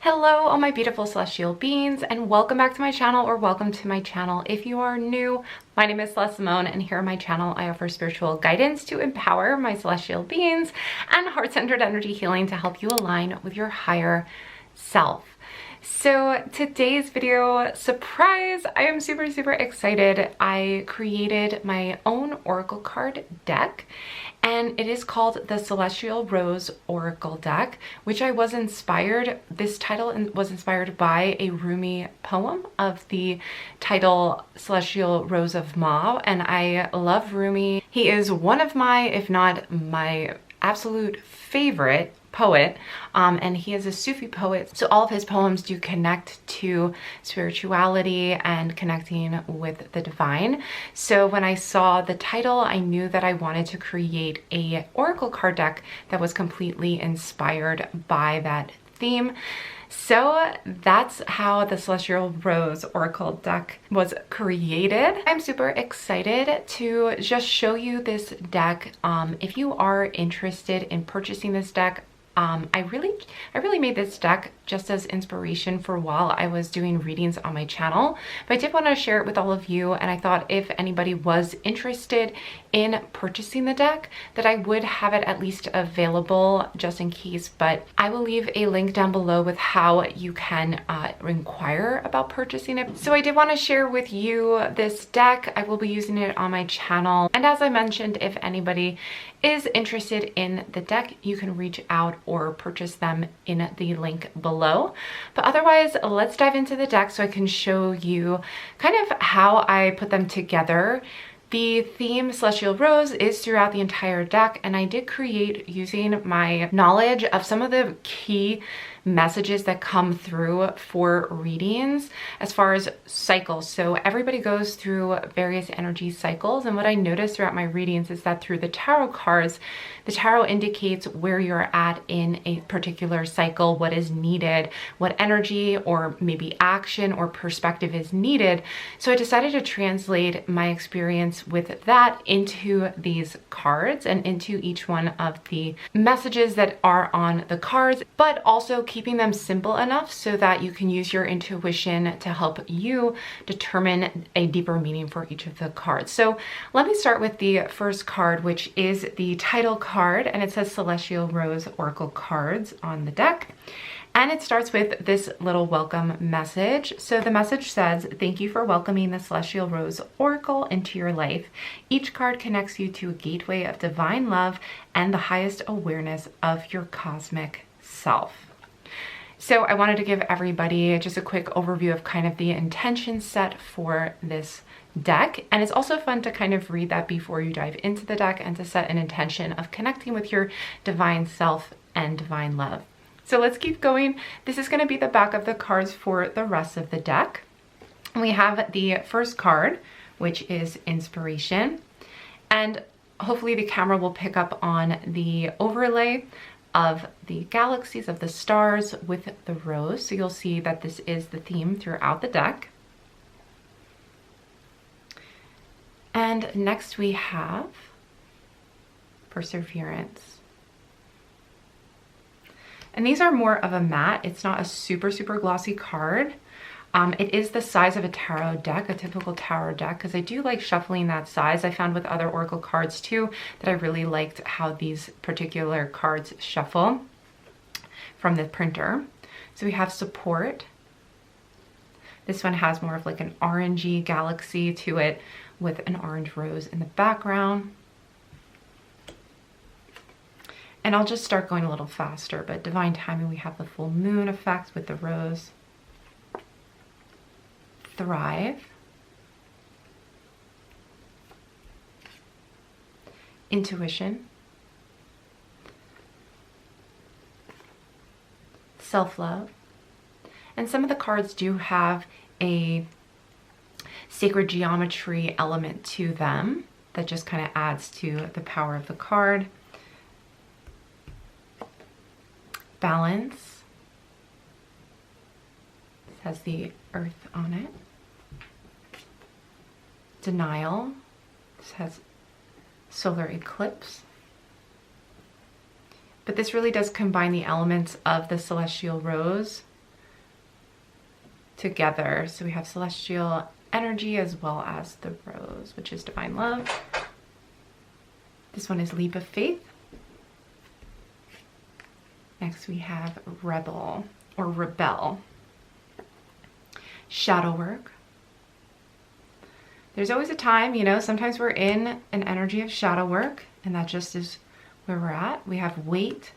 Hello, all my beautiful celestial beings, and welcome back to my channel, or welcome to my channel. If you are new, my name is Celeste Simone, and here on my channel, I offer spiritual guidance to empower my celestial beings and heart-centered energy healing to help you align with your higher self. So today's video, surprise, I am super excited. I created my own oracle card deck, and it is called the Celestial Rose Oracle Deck, which this title was inspired by a Rumi poem of the title Celestial Rose of Ma, and I love Rumi. He is one of my, if not my absolute favorite poet, and he is a Sufi poet, so all of his poems do connect to spirituality and connecting with the divine. So when I saw the title, I knew that I wanted to create a oracle card deck that was completely inspired by that theme. So that's how the Celestial Rose Oracle deck was created. I'm super excited to just show you this deck. If you are interested in purchasing this deck, I really made this deck just as inspiration for while I was doing readings on my channel, but I did want to share it with all of you, and I thought if anybody was interested in purchasing the deck that I would have it at least available just in case. But I will leave a link down below with how you can inquire about purchasing it. So I did want to share with you this deck. I will be using it on my channel, and as I mentioned, if anybody is interested in the deck, you can reach out or purchase them in the link below. But otherwise, let's dive into the deck so I can show you kind of how I put them together. The theme Celestial Rose is throughout the entire deck, and I did create using my knowledge of some of the key messages that come through for readings as far as cycles. So everybody goes through various energy cycles, and what I noticed throughout my readings is that through the tarot cards, the tarot indicates where you're at in a particular cycle, what is needed, what energy or maybe action or perspective is needed. So I decided to translate my experience with that into these cards and into each one of the messages that are on the cards, but also keeping them simple enough so that you can use your intuition to help you determine a deeper meaning for each of the cards. So let me start with the first card, which is the title card, and it says Celestial Rose Oracle Cards on the deck. And it starts with this little welcome message. So the message says, "Thank you for welcoming the Celestial Rose Oracle into your life. Each card connects you to a gateway of divine love and the highest awareness of your cosmic self." So I wanted to give everybody just a quick overview of kind of the intention set for this deck. And it's also fun to kind of read that before you dive into the deck and to set an intention of connecting with your divine self and divine love. So let's keep going. This is going to be the back of the cards for the rest of the deck. We have the first card, which is Inspiration. And hopefully the camera will pick up on the overlay of the galaxies, of the stars with the rose. So you'll see that this is the theme throughout the deck. And next we have Perseverance. And these are more of a matte. It's not a super glossy card. It is the size of a tarot deck, a typical tarot deck, because I do like shuffling that size. I found with other oracle cards too that I really liked how these particular cards shuffle from the printer. So we have Support. This one has more of like an orangey galaxy to it with an orange rose in the background. And I'll just start going a little faster, but Divine Timing, we have the full moon effect with the rose. Thrive. Intuition. Self-love. And some of the cards do have a sacred geometry element to them that just kind of adds to the power of the card. Balance. It has the earth on it. Denial. This has solar eclipse. But this really does combine the elements of the Celestial Rose together. So we have celestial energy as well as the rose, which is divine love. This one is leap of faith. Next we have rebel or rebel. Shadow work. There's always a time, you know, sometimes we're in an energy of shadow work, and that just is where we're at. We have wait.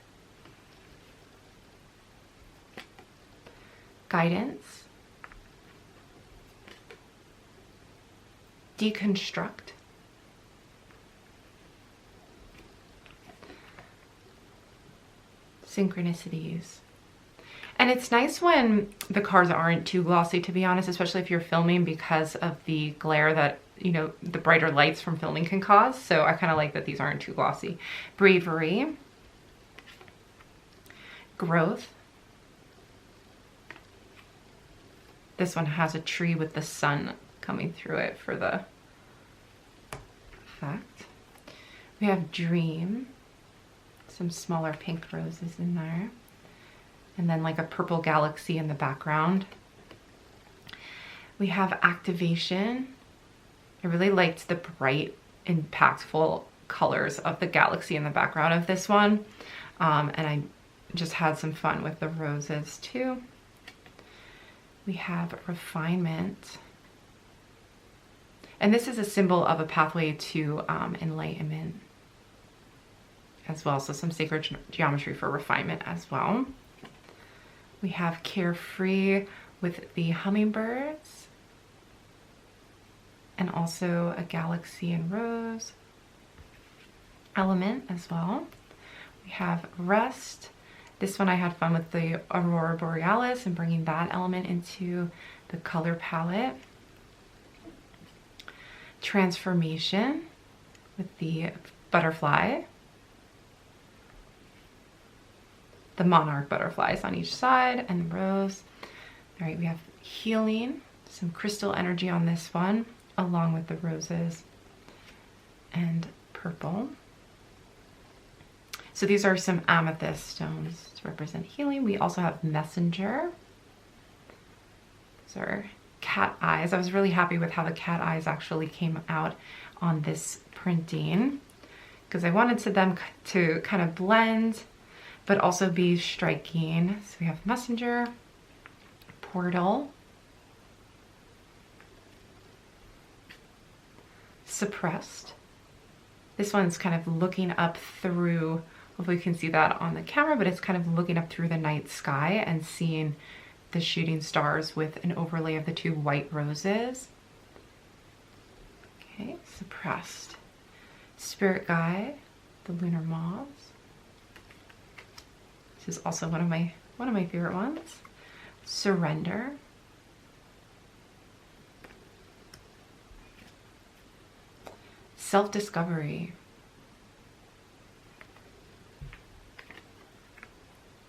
Guidance. Deconstruct. Synchronicities. And it's nice when the cards aren't too glossy, to be honest, especially if you're filming, because of the glare that, you know, the brighter lights from filming can cause. So I kind of like that these aren't too glossy. Bravery. Growth. This one has a tree with the sun coming through it for the effect. We have dream. Some smaller pink roses in there. And then like a purple galaxy in the background. We have activation. I really liked the bright, impactful colors of the galaxy in the background of this one. And I just had some fun with the roses too. We have refinement. And this is a symbol of a pathway to enlightenment as well. So some sacred geometry for refinement as well. We have carefree with the hummingbirds, and also a galaxy and rose element as well. We have rest. This one I had fun with the aurora borealis and bringing that element into the color palette. Transformation with the butterfly. The monarch butterflies on each side, and the rose. All right, we have healing, some crystal energy on this one, along with the roses and purple. So these are some amethyst stones to represent healing. We also have messenger. These are cat eyes. I was really happy with how the cat eyes actually came out on this printing, because I wanted them to kind of blend but also be striking. So we have messenger, portal, suppressed. This one's kind of looking up through, hopefully you can see that on the camera, but it's kind of looking up through the night sky and seeing the shooting stars with an overlay of the two white roses. Okay, suppressed. Spirit guide, the lunar moths. This is also one of my favorite ones. Surrender. Self-discovery.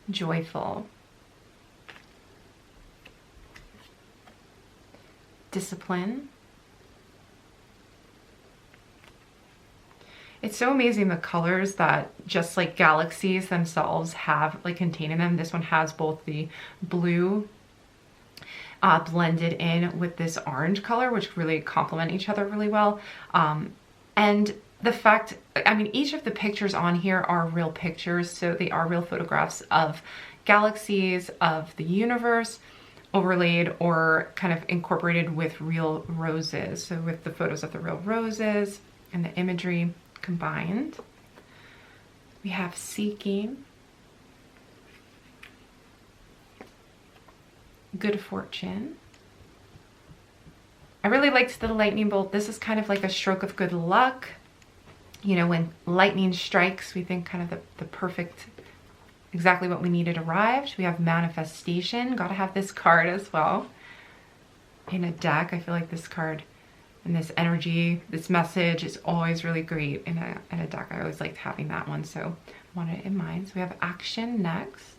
Joyful. Discipline. It's so amazing the colors that just like galaxies themselves have like contained in them. This one has both the blue blended in with this orange color, which really complement each other really well. And the fact, I mean, each of the pictures on here are real pictures, so they are real photographs of galaxies, of the universe, overlaid or kind of incorporated with real roses. So with the photos of the real roses and the imagery combined. We have seeking, good fortune. I really liked the lightning bolt. This is kind of like a stroke of good luck. You know, when lightning strikes, we think kind of the perfect, exactly what we needed arrived. We have manifestation. Got to have this card as well in a deck. I feel like this card and this energy, this message is always really great in a deck. I always liked having that one, so I wanted it in mind. So we have action next.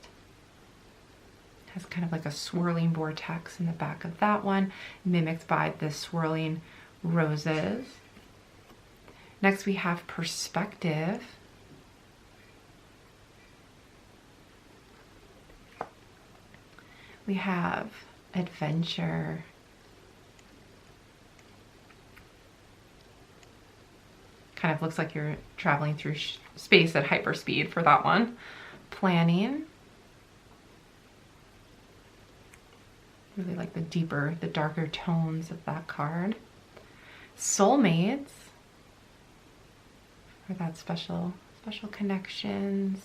Has kind of like a swirling vortex in the back of that one, mimicked by the swirling roses. Next we have perspective. We have adventure. Kind of looks like you're traveling through space at hyperspeed for that one. Planning. Really like the darker tones of that card. Soulmates. For that special connections.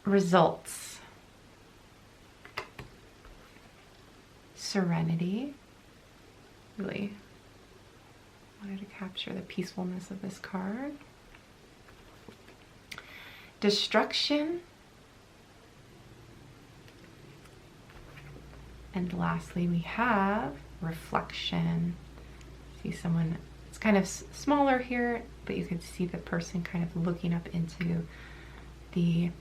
Results. Serenity. Really wanted to capture the peacefulness of this card. Destruction. And lastly, we have reflection. See someone, it's kind of smaller here, but you can see the person kind of looking up into the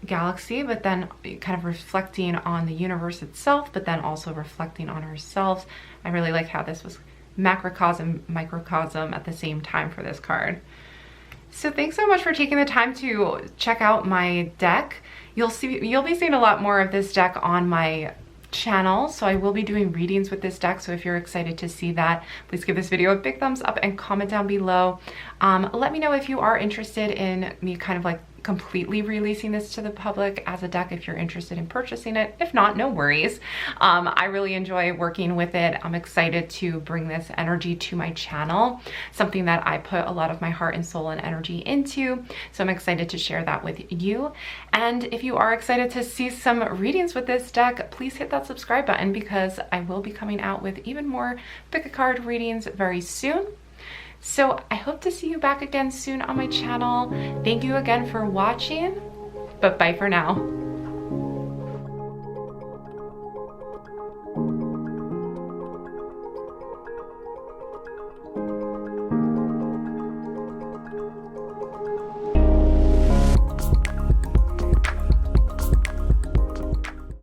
galaxy, but then kind of reflecting on the universe itself, but then also reflecting on ourselves. I really like how this was macrocosm, microcosm at the same time for this card. So thanks so much for taking the time to check out my deck. You'll be seeing a lot more of this deck on my channel, so I will be doing readings with this deck. So if you're excited to see that, please give this video a big thumbs up and comment down below. Let me know if you are interested in me kind of like completely releasing this to the public as a deck, if you're interested in purchasing it. If not, no worries. I really enjoy working with it. I'm excited to bring this energy to my channel, something that I put a lot of my heart and soul and energy into. So I'm excited to share that with you. And if you are excited to see some readings with this deck, please hit that subscribe button, because I will be coming out with even more pick a card readings very soon. So I hope to see you back again soon on my channel. Thank you again for watching, but bye for now.